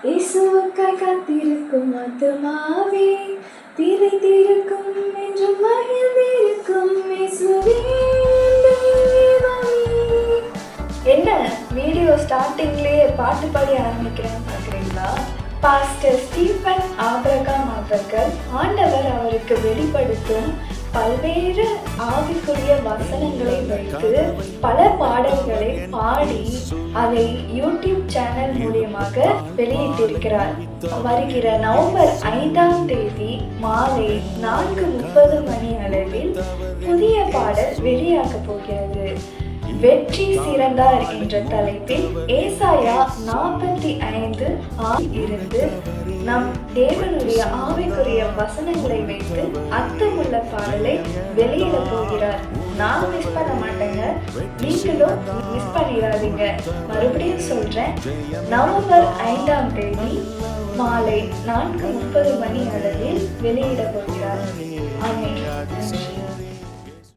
இயேசுவுக்காய் காத்திருக்கும் ஆத்துமாவே, பிரிந்திருக்கும் என்று மகிழ்ந்திருக்கும் இயேசுவே தெய்வமே. என்ன வீடியோ ஸ்டார்டிங்லேயே பாட்டு பாடி ஆரம்பிக்கிறேன்னு பார்க்குறீங்களா? பாஸ்டர் ஸ்டீஃபன் ஆபிரகாம் அவர்கள் ஆண்டவர் அவருக்கு வெளிப்படுத்தும் பல்வேறு ஆவிக்குரிய வசனங்களை வைத்து பல பாடல்களை பாடி அதை யூடியூப் சேனல் மூலியமாக வெளியிட்டிருக்கிறார். வருகிற நவம்பர் 5ஆம் தேதி மாலை 4:30 மணி அளவில் புதிய பாடல் வெளியாக போகிறது. வெற்றி சிறந்தார் என்ற தலைப்பில் ஏசாயா 45 இருந்து நம் தேவனுடைய ஆவிக்குரிய வசனங்களை வைத்து அர்த்தமுள்ள பாடலை வெளியிட போகிறார். நான் மிஸ் பண்ண மாட்டேங்க, நீங்களும் மிஸ் பண்ணிடாதீங்க. மறுபடியும் சொல்றேன், நவம்பர் 5ஆம் தேதி மாலை 4:30 மணி அளவில் வெளியிட போகிறார். அந்த